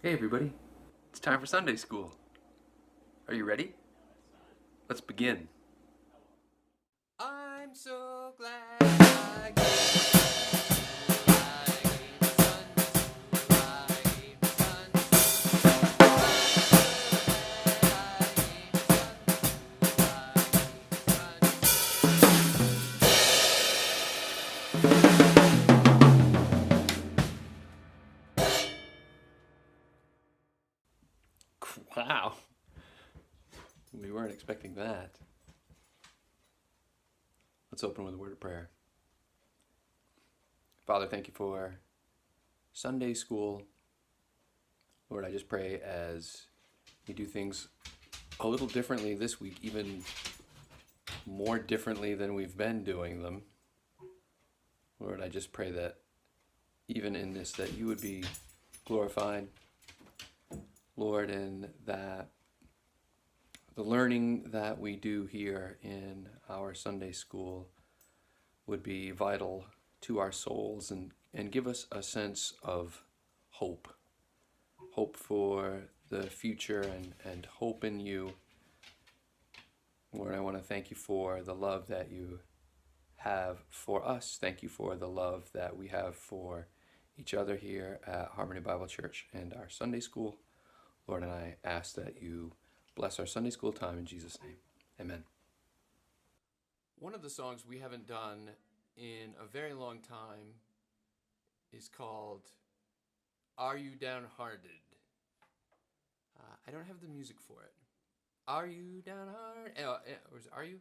Hey everybody, it's time for Sunday school. Are you ready? Let's begin. I'm so glad I gave Wow, we weren't expecting that. Let's open with a word of prayer. Father, thank you for Sunday school. Lord, I just pray as you do things a little differently this week, even more differently than we've been doing them. Lord, I just pray that even in this, that you would be glorified, Lord, and that the learning that we do here in our Sunday school would be vital to our souls and give us a sense of hope. Hope for the future and hope in you. Lord, I want to thank you for the love that you have for us. Thank you for the love that we have for each other here at Harmony Bible Church and our Sunday school. Lord, and I ask that you bless our Sunday school time in Jesus' name. Amen. One of the songs we haven't done in a very long time is called Are You Downhearted? I don't have the music for it. Are you downhearted? Or is it, are you?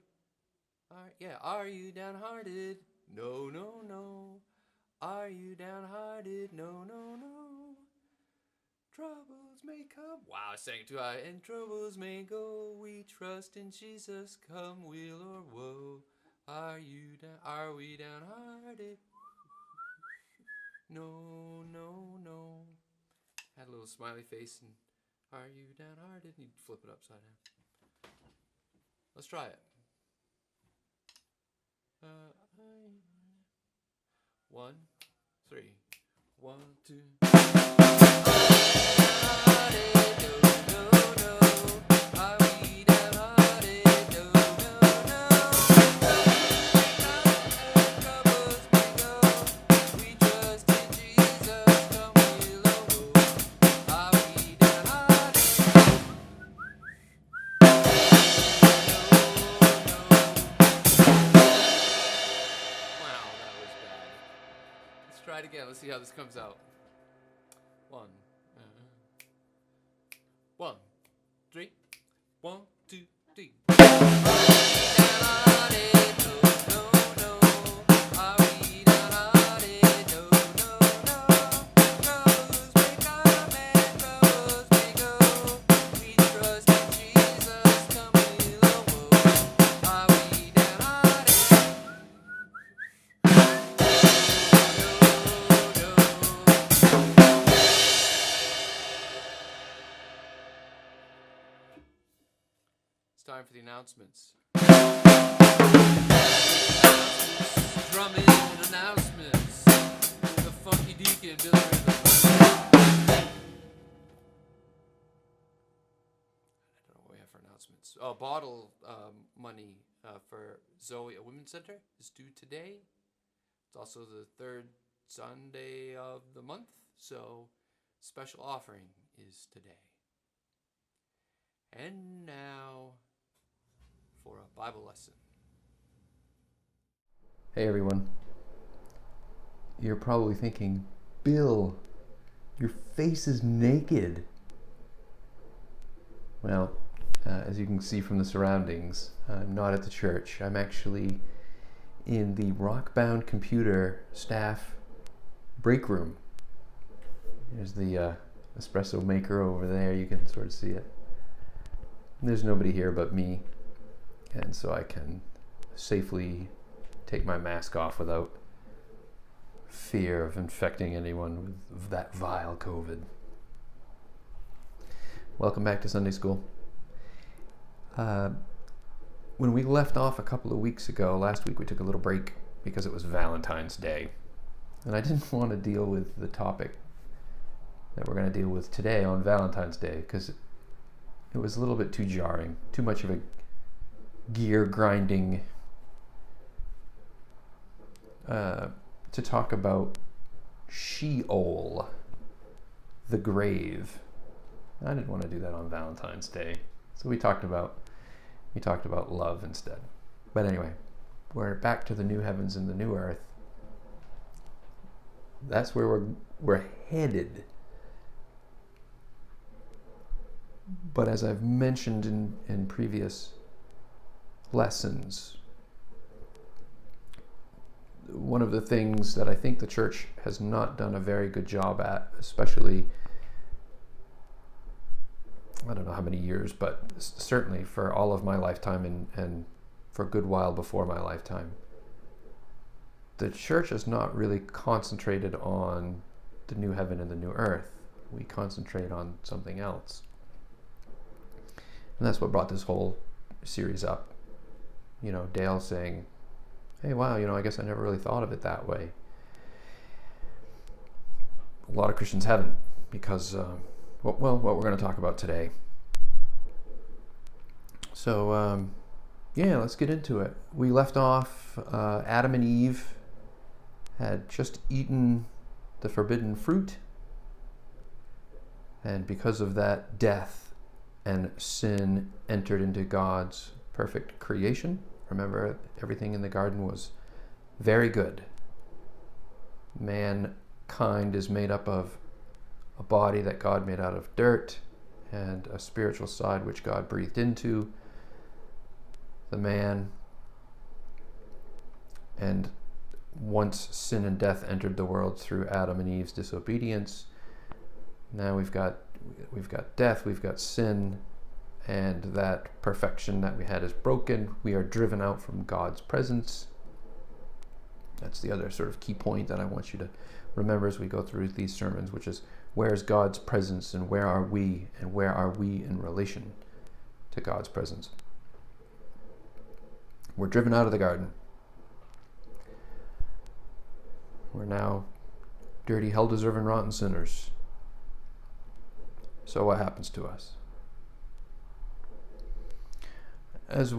Yeah, are you downhearted? No, no, no. Are you downhearted? No, no, no. Troubles may come. Wow, I sang it too high. And troubles may go. We trust in Jesus, come weal or woe. Are we downhearted? No, no, no. Had a little smiley face and are you downhearted? You flip it upside down. Let's try it. 1, 3, 1, 2. Try it again. Let's see how this comes out. 1, 1, 3, 1, 2, 3. Time for the announcements. Drumming announcements. The funky Deacon Bill. I don't know what we have for announcements. Bottle money for Zoe, a women's center, is due today. It's also the third Sunday of the month, so special offering is today. And now for a Bible lesson. Hey everyone. You're probably thinking, Bill, your face is naked. Well, as you can see from the surroundings, I'm not at the church. I'm actually in the Rockbound Computer staff break room. There's the espresso maker over there. You can sort of see it. There's nobody here but me, and so I can safely take my mask off without fear of infecting anyone with that vile COVID. Welcome back to Sunday School. When we left off a couple of weeks ago, last week we took a little break because it was Valentine's Day, and I didn't want to deal with the topic that we're going to deal with today on Valentine's Day, because it was a little bit too jarring, too much of a gear grinding to talk about Sheol, the grave. I didn't want to do that on Valentine's Day, so we talked about love instead. But anyway, we're back to the new heavens and the new earth. That's where we're headed. But as I've mentioned in previous lessons, one of the things that I think the church has not done a very good job at, especially, I don't know how many years, but certainly for all of my lifetime and for a good while before my lifetime, the church has not really concentrated on the new heaven and the new earth. We concentrate on something else. And that's what brought this whole series up. You know, Dale saying, hey, wow, I guess I never really thought of it that way. A lot of Christians haven't, because, what we're going to talk about today. So, let's get into it. We left off, Adam and Eve had just eaten the forbidden fruit, and because of that, death and sin entered into God's perfect creation. Remember, everything in the garden was very good. Mankind is made up of a body that God made out of dirt and a spiritual side which God breathed into the man. And once sin and death entered the world through Adam and Eve's disobedience, now we've got death, we've got sin, and that perfection that we had is broken. We are driven out from God's presence. That's the other sort of key point that I want you to remember as we go through these sermons, which is, where is God's presence and where are we in relation to God's presence? We're driven out of the garden. We're now dirty, hell-deserving, rotten sinners. So what happens to us? As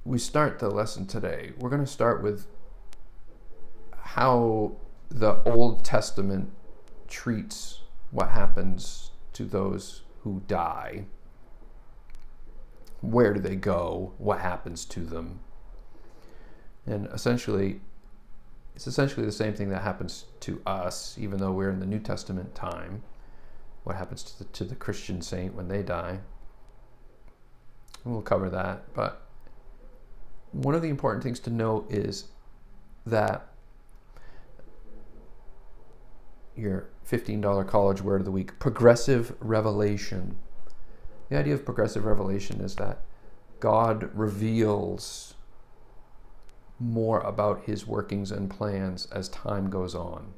we start the lesson today, we're going to start with how the Old Testament treats what happens to those who die. Where do they go? What happens to them? And it's essentially the same thing that happens to us, even though we're in the New Testament time. What happens to the Christian saint when they die? And we'll cover that. But one of the important things to note is that your $15 college word of the week, progressive revelation. The idea of progressive revelation is that God reveals more about his workings and plans as time goes on.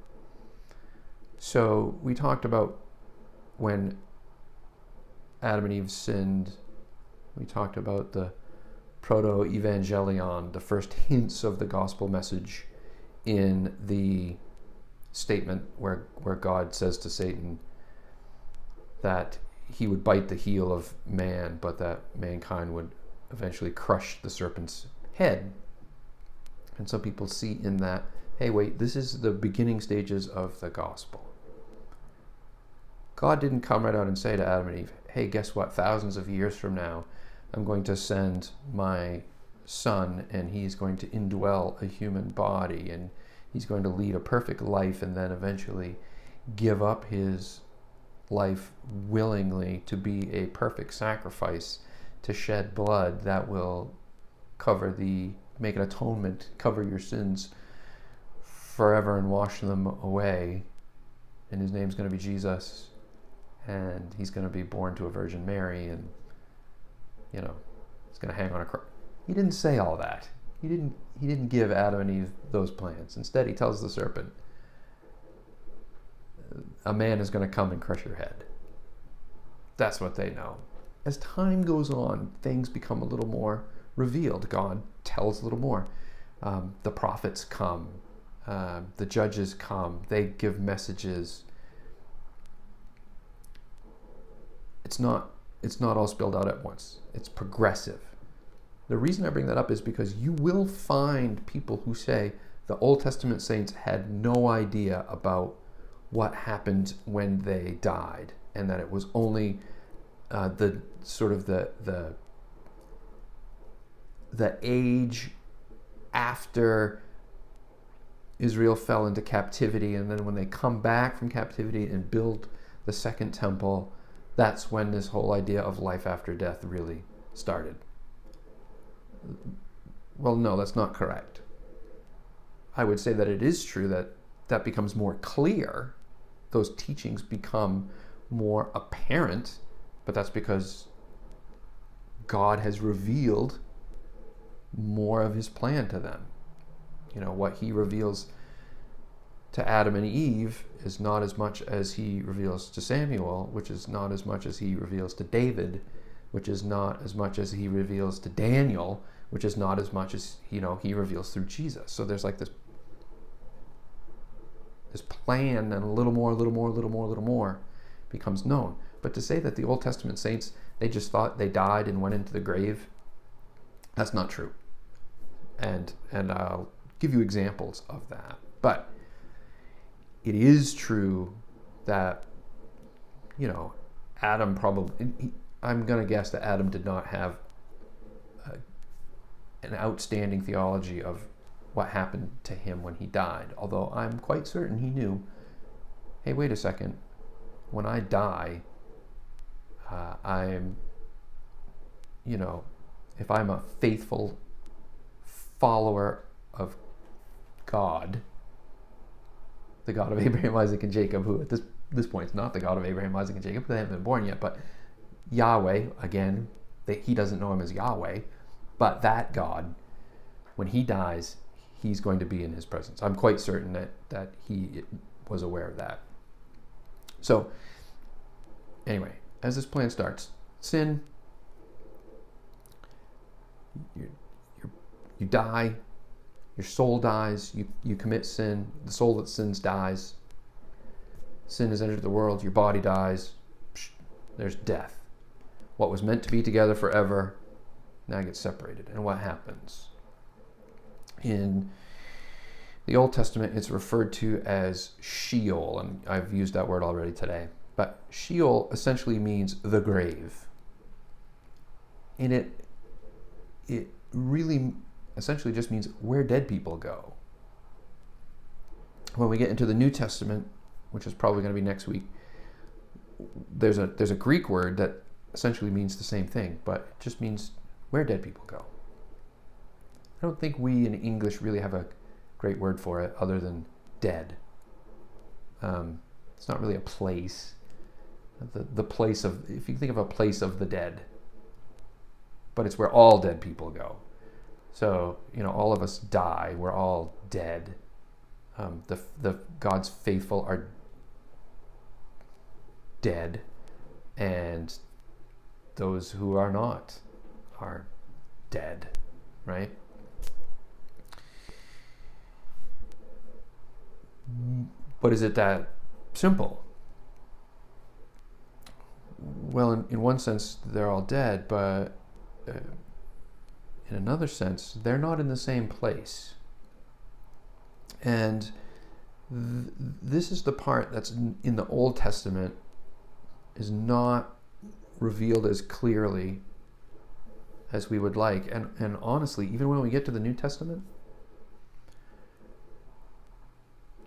So we talked about when Adam and Eve sinned, we talked about the proto-evangelion, the first hints of the gospel message in the statement where God says to Satan that he would bite the heel of man, but that mankind would eventually crush the serpent's head. And some people see in that, hey, wait, this is the beginning stages of the gospel. God didn't come right out and say to Adam and Eve, hey, guess what? Thousands of years from now, I'm going to send my son, and he's going to indwell a human body, and he's going to lead a perfect life, and then eventually give up his life willingly to be a perfect sacrifice, to shed blood that will make an atonement, cover your sins forever and wash them away. And his name's going to be Jesus, and he's going to be born to a Virgin Mary, and he's going to hang on a cross. He didn't say all that. He didn't give Adam and Eve those plans. Instead, he tells the serpent, a man is going to come and crush your head. That's what they know. As time goes on, things become a little more revealed. God tells a little more. The prophets come. The judges come. They give messages. It's not all spelled out at once. It's progressive. The reason I bring that up is because you will find people who say the Old Testament saints had no idea about what happened when they died, and that it was only the age after Israel fell into captivity, and then when they come back from captivity and build the second temple, that's when this whole idea of life after death really started. Well, no, that's not correct. I would say that it is true that becomes more clear. Those teachings become more apparent, but that's because God has revealed more of his plan to them. What he reveals to Adam and Eve is not as much as he reveals to Samuel, which is not as much as he reveals to David, which is not as much as he reveals to Daniel, which is not as much as he reveals through Jesus. So there's like this plan, and a little more becomes known. But to say that the Old Testament saints, they just thought they died and went into the grave, that's not true. And I'll give you examples of that. But it is true that, Adam probably, I'm going to guess that Adam did not have an outstanding theology of what happened to him when he died. Although I'm quite certain he knew, hey, wait a second, when I die, I'm, if I'm a faithful follower of God, the God of Abraham, Isaac, and Jacob, who at this point is not the God of Abraham, Isaac, and Jacob, they haven't been born yet, but Yahweh, again, he doesn't know him as Yahweh, but that God, when he dies, he's going to be in his presence. I'm quite certain that he was aware of that. So, anyway, as this plan starts, sin, you die, your soul dies, you commit sin, the soul that sins dies, sin has entered the world, your body dies, there's death. What was meant to be together forever now gets separated. And what happens? In the Old Testament, it's referred to as Sheol, and I've used that word already today. But Sheol essentially means the grave. And it really essentially just means where dead people go. When we get into the New Testament, which is probably going to be next week, there's a Greek word that essentially means the same thing, but it just means where dead people go. I don't think we in English really have a great word for it other than dead. It's not really a place. The place of, if you think of a place of the dead, but it's where all dead people go. So, all of us die. We're all dead. The God's faithful are dead, and those who are not are dead, right? But is it that simple? Well, in one sense, they're all dead, but in another sense, they're not in the same place. And this is the part that's in the Old Testament is not revealed as clearly as we would like. And honestly, even when we get to the New Testament,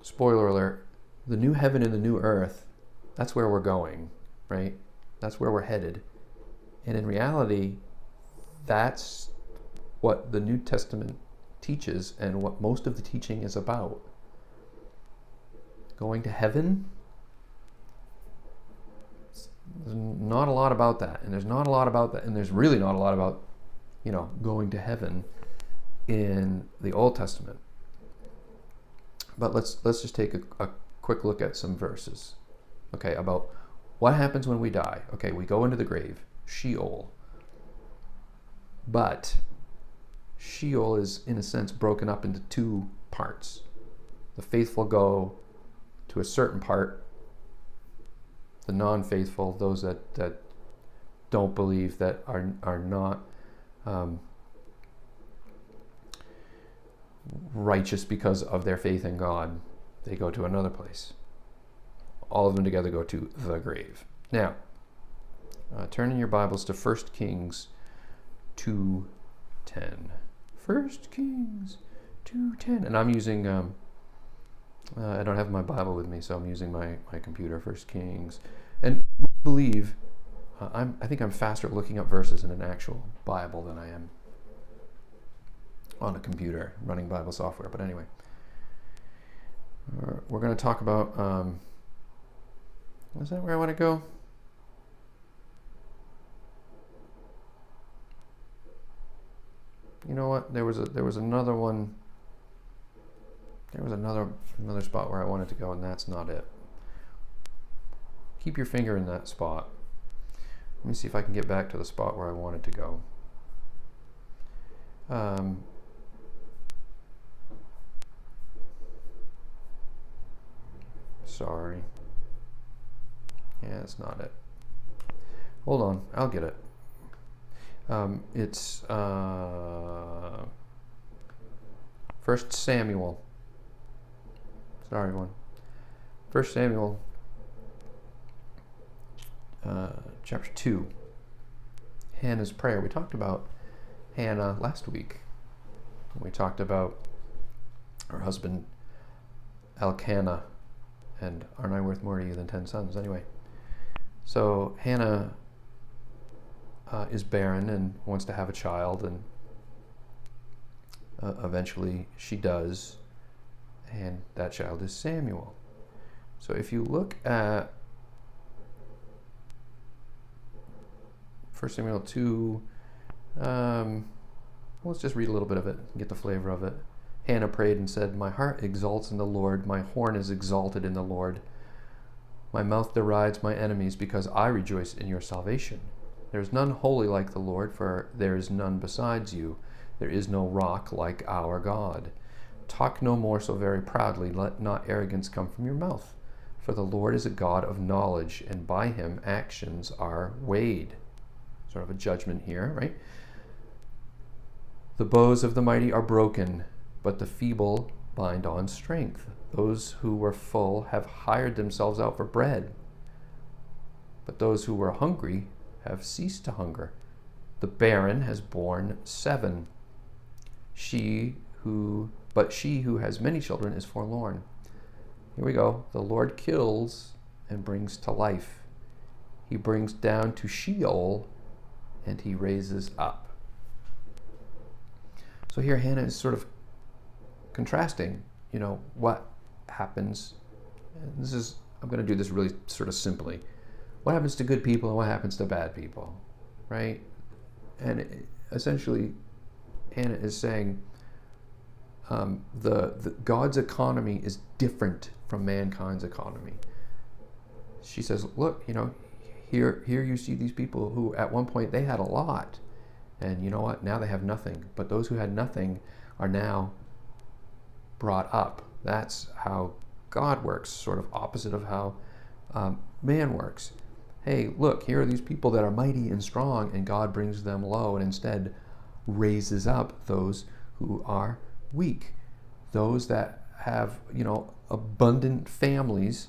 spoiler alert, the new heaven and the new earth, that's where we're going, right? That's where we're headed. And in reality, that's what the New Testament teaches and what most of the teaching is about. Going to heaven, there's not a lot about that. And there's not a lot about that. And there's really not a lot about, going to heaven in the Old Testament. But let's just take a quick look at some verses, okay, about what happens when we die. Okay, we go into the grave, Sheol. But Sheol is, in a sense, broken up into two parts. The faithful go to a certain part. The non-faithful, those that don't believe, that are not righteous because of their faith in God, they go to another place. All of them together go to the grave. Now, turn in your Bibles to 1 Kings 2:10. 1 Kings 2:10. And I'm using, I don't have my Bible with me, so I'm using my computer, 1 Kings. And we believe, I think I'm faster at looking up verses in an actual Bible than I am on a computer running Bible software. But anyway, we're going to talk about, is that where I want to go? You know what? There was another one. There was another spot where I wanted to go, and that's not it. Keep your finger in that spot. Let me see if I can get back to the spot where I wanted to go. Sorry. Yeah, that's not it. Hold on, I'll get it. It's 1 Samuel. Sorry, everyone. 1 Samuel, chapter 2. Hannah's prayer. We talked about Hannah last week. We talked about her husband Elkanah, and aren't I worth more to you than 10 sons? Anyway, so Hannah is barren and wants to have a child, and eventually she does, and that child is Samuel. So if you look at 1 Samuel 2, let's just read a little bit of it and get the flavor of it. Hannah prayed and said, "My heart exalts in the Lord, my horn is exalted in the Lord. My mouth derides my enemies because I rejoice in your salvation. There is none holy like the Lord, for there is none besides you. There is no rock like our God. Talk no more so very proudly, let not arrogance come from your mouth. For the Lord is a God of knowledge, and by him actions are weighed." Sort of a judgment here, right? "The bows of the mighty are broken, but the feeble bind on strength. Those who were full have hired themselves out for bread, but those who were hungry have ceased to hunger. The barren has borne 7. But she who has many children is forlorn." Here we go. "The Lord kills and brings to life. He brings down to Sheol and he raises up." So here Hannah is sort of contrasting, what happens. And I'm going to do this really sort of simply. What happens to good people and what happens to bad people, right? And essentially, Hannah is saying the God's economy is different from mankind's economy. She says, look, here you see these people who at one point they had a lot, and you know what? Now they have nothing. But those who had nothing are now brought up. That's how God works, sort of opposite of how man works. Hey, look, here are these people that are mighty and strong, and God brings them low and instead raises up those who are weak. Those that have, abundant families,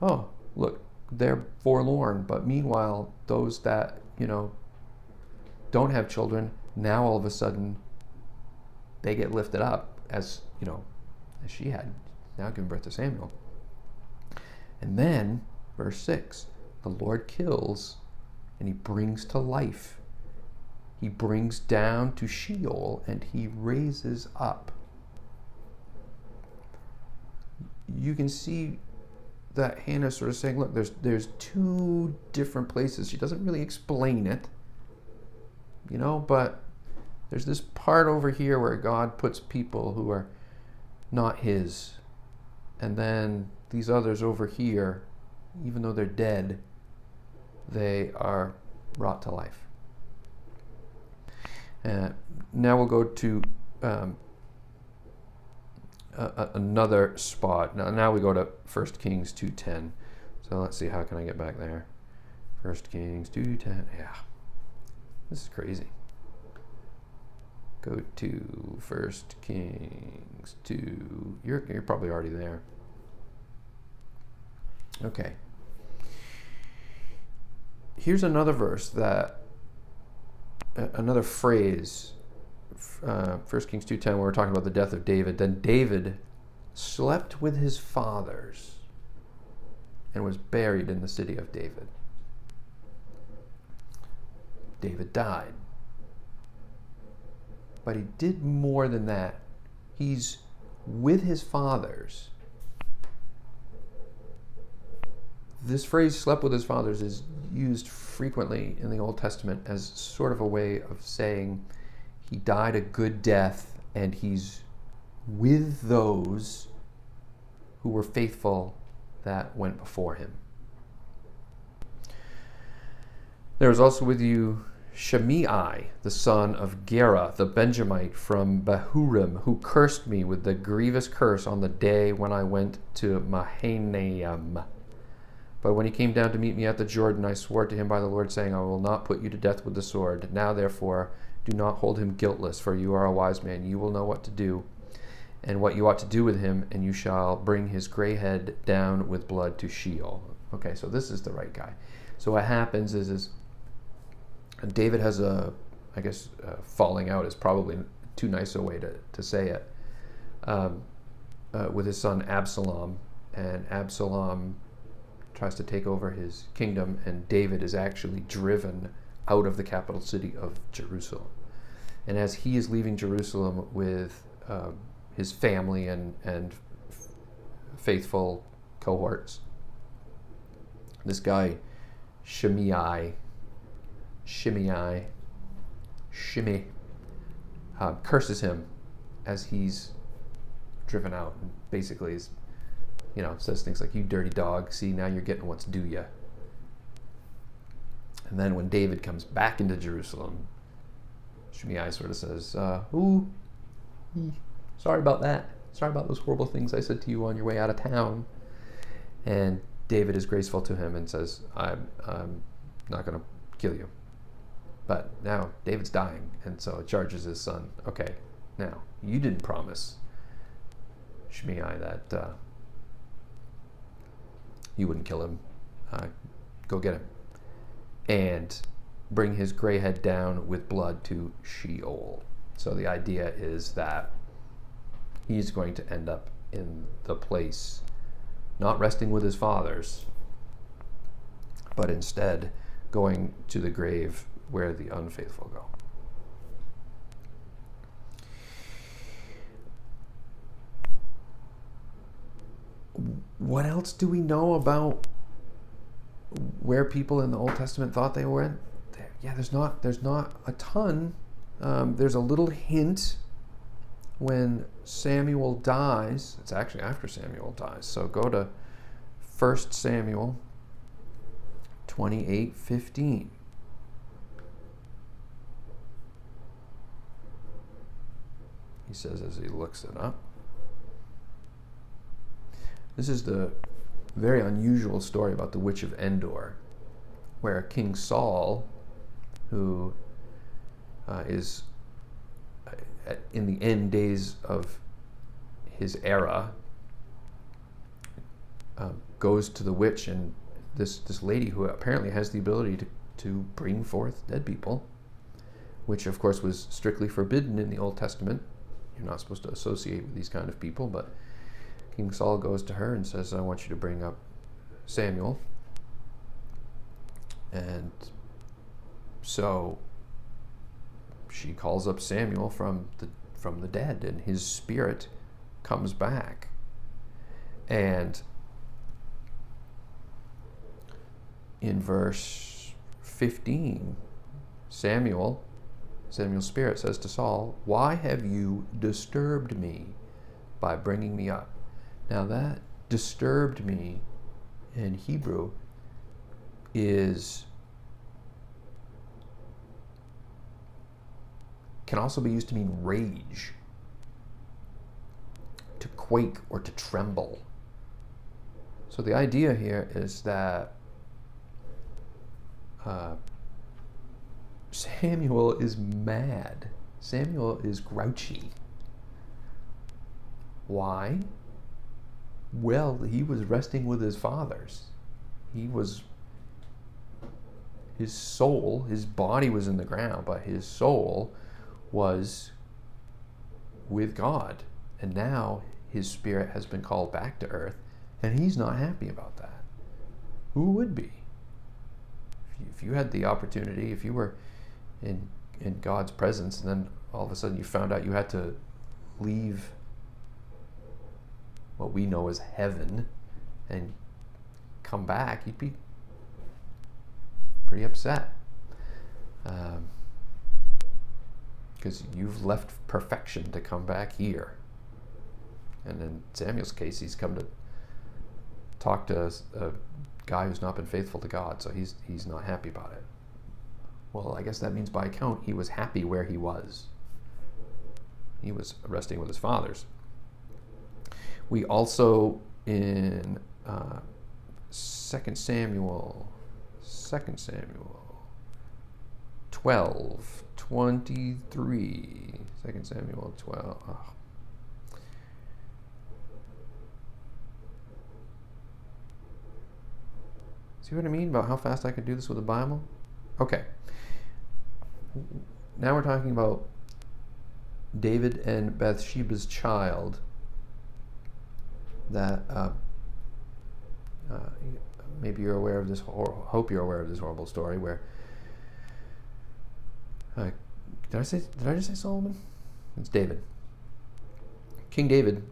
oh, look, they're forlorn. But meanwhile, those that, don't have children, now all of a sudden they get lifted up as she had, now giving birth to Samuel. And then, verse 6, the Lord kills and he brings to life. He brings down to Sheol and he raises up. You can see that Hannah's sort of saying, look, there's 2 different places. She doesn't really explain it, but there's this part over here where God puts people who are not his. And then these others over here, even though they're dead, they are brought to life. Now we'll go to another spot. Now we go to 1 Kings 2:10. So let's see, how can I get back there? 1 Kings 2:10. Yeah. This is crazy. Go to 1 Kings 2. You're probably already there. Okay. Here's another verse another phrase, 1 Kings 2:10, where we're talking about the death of David. Then David slept with his fathers and was buried in the city of David. David died. But he did more than that. He's with his fathers. This phrase, slept with his fathers, is used frequently in the Old Testament as sort of a way of saying he died a good death and he's with those who were faithful that went before him. There was also with you Shimei, the son of Gera, the Benjamite from Bahurim, who cursed me with the grievous curse on the day when I went to Mahanaim. But when he came down to meet me at the Jordan, I swore to him by the Lord, saying, I will not put you to death with the sword. Now, therefore, do not hold him guiltless, for you are a wise man. You will know what to do, and what you ought to do with him, and you shall bring his gray head down with blood to Sheol. Okay, so this is the right guy. So what happens is David has falling out is probably too nice a way to say it, with his son Absalom, and Absalom tries to take over his kingdom, and David is actually driven out of the capital city of Jerusalem. And as he is leaving Jerusalem with his family and faithful cohorts, this guy Shimei curses him as he's driven out, and basically says things like, you dirty dog, see, now you're getting what's due you. And then when David comes back into Jerusalem, Shimei sort of says, sorry about that. Sorry about those horrible things I said to you on your way out of town. And David is graceful to him and says, I'm not going to kill you. But now David's dying, and so it charges his son, okay, now, you didn't promise Shimei that you wouldn't kill him. Go get him. And bring his gray head down with blood to Sheol. So the idea is that he's going to end up in the place, not resting with his fathers, but instead going to the grave where the unfaithful go. What else do we know about where people in the Old Testament thought they went? Yeah, there's not a ton. There's a little hint when Samuel dies. It's actually after Samuel dies. So go to 1 Samuel 28:15. He says as he looks it up. This is the very unusual story about the witch of Endor, where King Saul, who is in the end days of his era, goes to the witch, and this lady who apparently has the ability to bring forth dead people, which of course was strictly forbidden in the Old Testament. You're not supposed to associate with these kind of people, but King Saul goes to her and says, I want you to bring up Samuel. And so she calls up Samuel from the dead, and his spirit comes back. And in verse 15, Samuel's spirit says to Saul, why have you disturbed me by bringing me up? Now that disturbed me in Hebrew can also be used to mean rage, to quake or to tremble. So the idea here is that Samuel is mad. Samuel is grouchy. Why? Well, he was resting with his fathers. His soul, his body was in the ground, but his soul was with God. And now his spirit has been called back to earth, and he's not happy about that. Who would be? If you had the opportunity, if you were in God's presence, and then all of a sudden you found out you had to leave what we know as heaven and come back, you'd be pretty upset. Because you've left perfection to come back here. And in Samuel's case, he's come to talk to a guy who's not been faithful to God, so he's not happy about it. Well, I guess that means by account he was happy where he was. He was resting with his fathers. We also, in 2 Samuel 12:23. 2 Samuel 12. Oh. See what I mean about how fast I could do this with the Bible? Okay. Now we're talking about David and Bathsheba's child. That maybe you're aware of this. Hope you're aware of this horrible story where. Did I just say Solomon? It's David. King David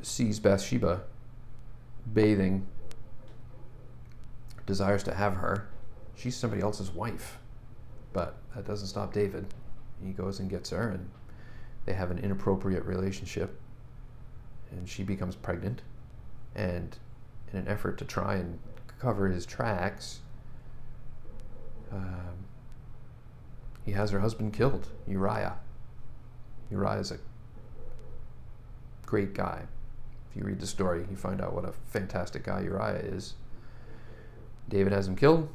sees Bathsheba bathing, desires to have her. She's somebody else's wife, but that doesn't stop David. He goes and gets her, and they have an inappropriate relationship, and she becomes pregnant. And in an effort to try and cover his tracks, he has her husband killed, Uriah. Uriah is a great guy. If you read the story, you find out what a fantastic guy Uriah is. David has him killed.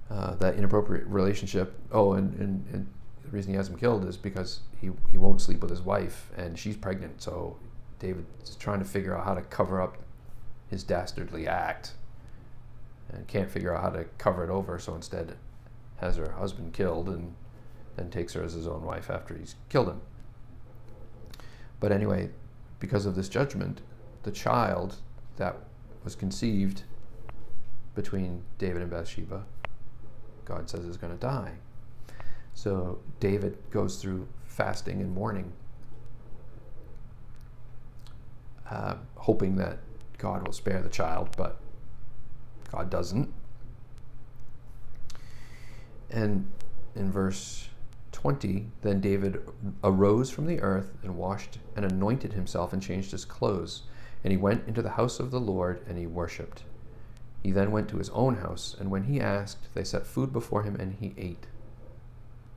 That inappropriate relationship. Oh, and the reason he has him killed is because he won't sleep with his wife, and she's pregnant. So David's trying to figure out how to cover up his dastardly act, and can't figure out how to cover it over. So instead, has her husband killed, and then takes her as his own wife after he's killed him. But anyway, because of this judgment, the child that was conceived between David and Bathsheba, God says is going to die. So David goes through fasting and mourning, hoping that God will spare the child, but God doesn't. And in verse 20, then David arose from the earth and washed and anointed himself and changed his clothes. And he went into the house of the Lord and he worshipped. He then went to his own house, and when he asked, they set food before him and he ate.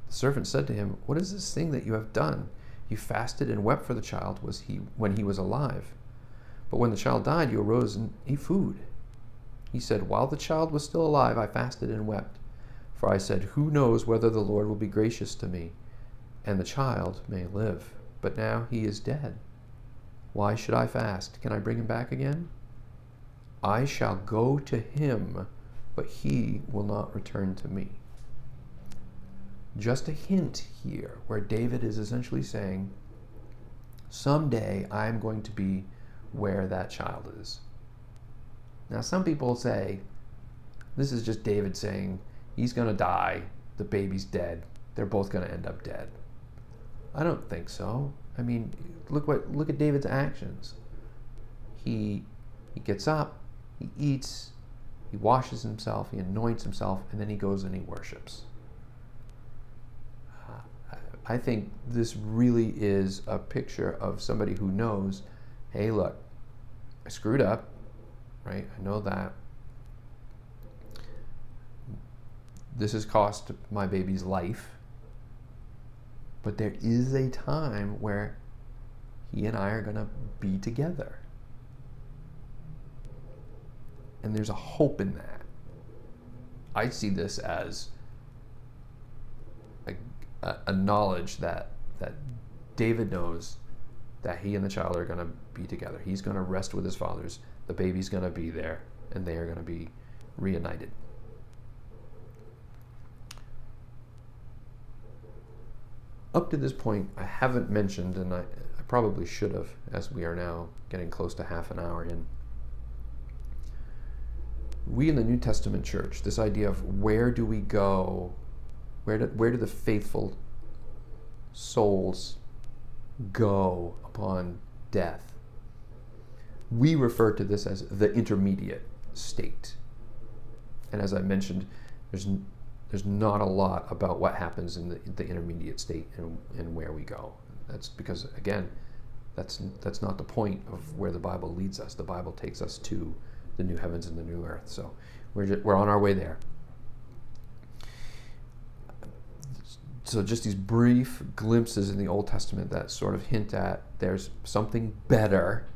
The servant said to him, "What is this thing that you have done? You fasted and wept for the child when he was alive. But when the child died, you arose and ate food." He said, "While the child was still alive, I fasted and wept. For I said, who knows whether the Lord will be gracious to me, and the child may live. But now he is dead. Why should I fast? Can I bring him back again? I shall go to him, but he will not return to me." Just a hint here where David is essentially saying, someday I'm going to be where that child is. Now, some people say this is just David saying he's going to die, the baby's dead, they're both going to end up dead. I don't think so. I mean, look at David's actions. He gets up, he eats, he washes himself, he anoints himself, and then he goes and he worships. I think this really is a picture of somebody who knows, hey, look, I screwed up, right? I know that. This has cost my baby's life. But there is a time where he and I are going to be together. And there's a hope in that. I see this as a knowledge that David knows that he and the child are going to be together. He's going to rest with his fathers. The baby's going to be there, and they are going to be reunited. Up to this point, I haven't mentioned, and I probably should have, as we are now getting close to half an hour in. We in the New Testament church, this idea of where do we go, where do the faithful souls go upon death? We refer to this as the intermediate state. And as I mentioned, there's not a lot about what happens in the intermediate state and where we go. That's because, again, that's not the point of where the Bible leads us. The Bible takes us to the new heavens and the new earth. So we're on our way there. So just these brief glimpses in the Old Testament that sort of hint at there's something better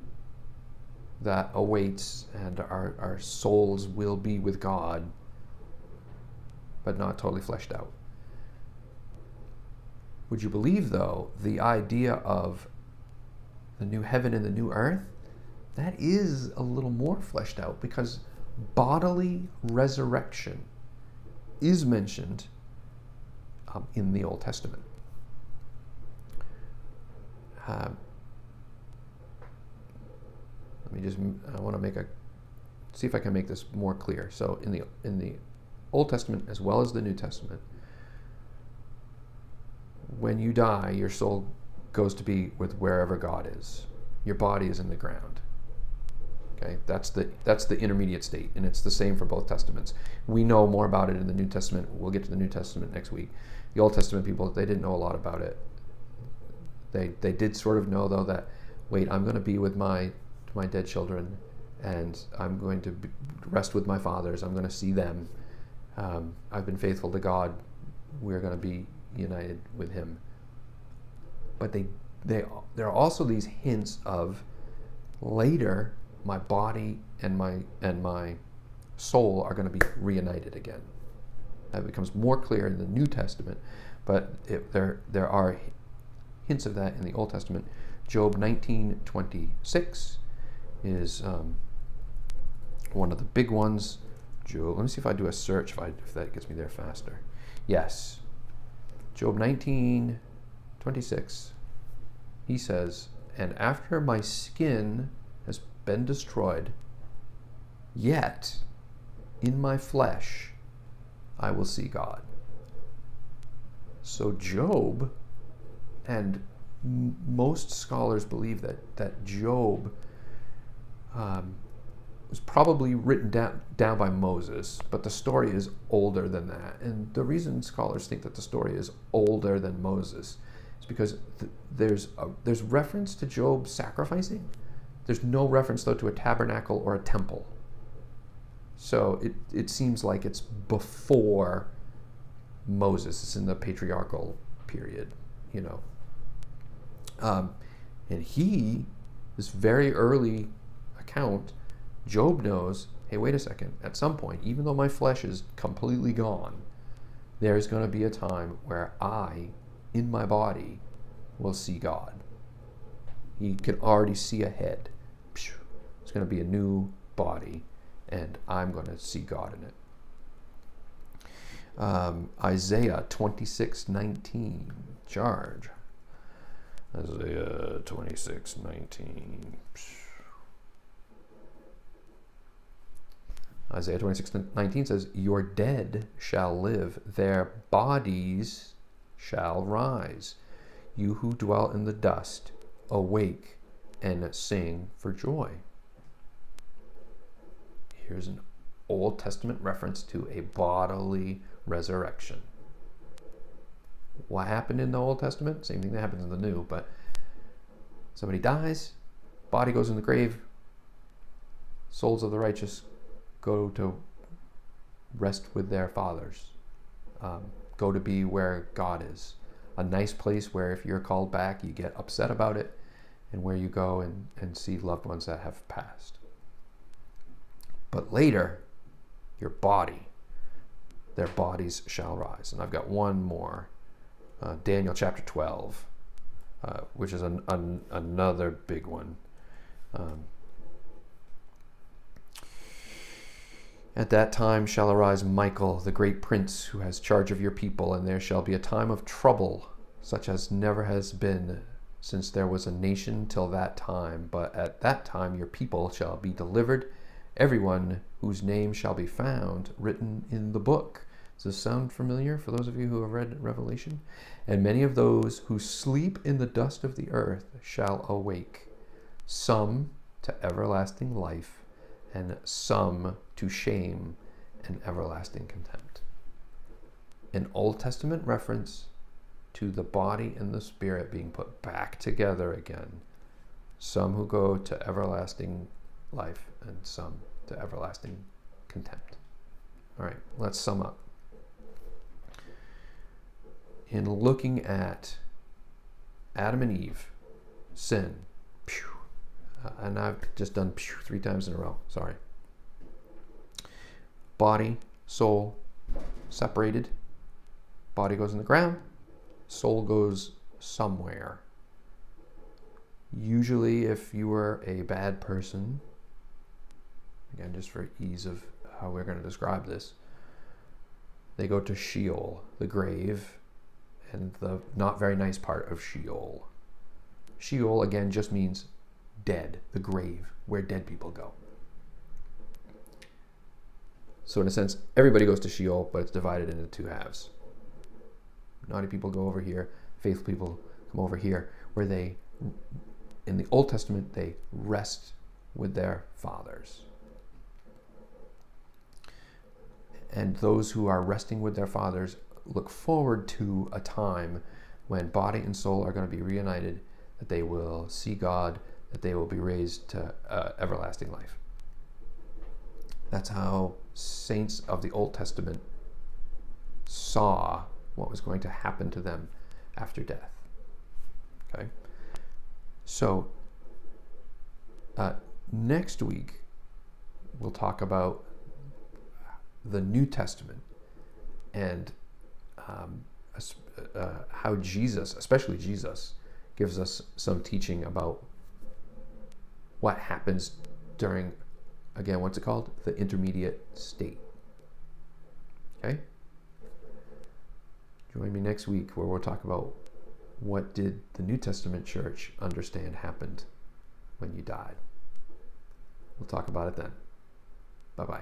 that awaits, and our souls will be with God, but not totally fleshed out. Would you believe, though, the idea of the new heaven and the new earth, that is a little more fleshed out, because bodily resurrection is mentioned in the Old Testament. I want to see if I can make this more clear. So in the Old Testament as well as the New Testament, when you die, your soul goes to be with wherever God is. Your body is in the ground. Okay, that's the intermediate state, and it's the same for both Testaments. We know more about it in the New Testament. We'll get to the New Testament next week. The Old Testament people, they didn't know a lot about it. They did sort of know, though, that, wait, I'm going to be with my dead children, and I'm going to rest with my fathers. I'm going to see them. I've been faithful to God. We're going to be united with Him. But there are also these hints of later my body and my soul are going to be reunited again. That becomes more clear in the New Testament, but there are hints of that in the Old Testament. Job 19:26 is one of the big ones. Job. Let me see if I do a search if that gets me there faster. Yes, Job 19:26. He says, "And after my skin has been destroyed, yet in my flesh I will see God." So Job, and most scholars believe that Job was probably written down by Moses, but the story is older than that. And the reason scholars think that the story is older than Moses is because there's reference to Job sacrificing. There's no reference, though, to a tabernacle or a temple. So it seems like it's before Moses. It's in the patriarchal period, you know. And this very early account, Job knows, hey, wait a second, at some point, even though my flesh is completely gone, there's going to be a time where I, in my body, will see God. He can already see ahead. It's going to be a new body, and I'm going to see God in it. Isaiah 26:19. Charge. Isaiah 26:19. Isaiah 26:19 says, "Your dead shall live, their bodies shall rise. You who dwell in the dust, awake and sing for joy." Here's an Old Testament reference to a bodily resurrection. What happened in the Old Testament? Same thing that happens in the New, but somebody dies, body goes in the grave, souls of the righteous go to rest with their fathers, go to be where God is. A nice place where if you're called back, you get upset about it, and where you go and see loved ones that have passed. But later, your body their bodies shall rise. And I've got one more, Daniel chapter 12, which is another big one. At that time shall arise Michael, the great prince, who has charge of your people, and there shall be a time of trouble, such as never has been since there was a nation till that time. But at that time your people shall be delivered, everyone whose name shall be found written in the book. Does this sound familiar for those of you who have read Revelation? And many of those who sleep in the dust of the earth shall awake, some to everlasting life, and some to shame and everlasting contempt. An Old Testament reference to the body and the spirit being put back together again. Some who go to everlasting life and some to everlasting contempt. All right, let's sum up. In looking at Adam and Eve, sin, and I've just done 3 times in a row, sorry. Body, soul, separated. Body goes in the ground, soul goes somewhere. Usually if you were a bad person, again, just for ease of how we're going to describe this, they go to Sheol, the grave, and the not very nice part of Sheol. Sheol, again, just means dead, the grave, where dead people go. So in a sense, everybody goes to Sheol, but it's divided into 2 halves. Naughty people go over here, faithful people come over here, where they, in the Old Testament, they rest with their fathers. And those who are resting with their fathers look forward to a time when body and soul are going to be reunited, that they will see God, that they will be raised to everlasting life. That's how saints of the Old Testament saw what was going to happen to them after death. Okay? So, next week, we'll talk about the New Testament and how Jesus, especially Jesus, gives us some teaching about what happens during, again, what's it called? The intermediate state. Okay? Join me next week where we'll talk about what did the New Testament church understand happened when you died. We'll talk about it then. Bye-bye.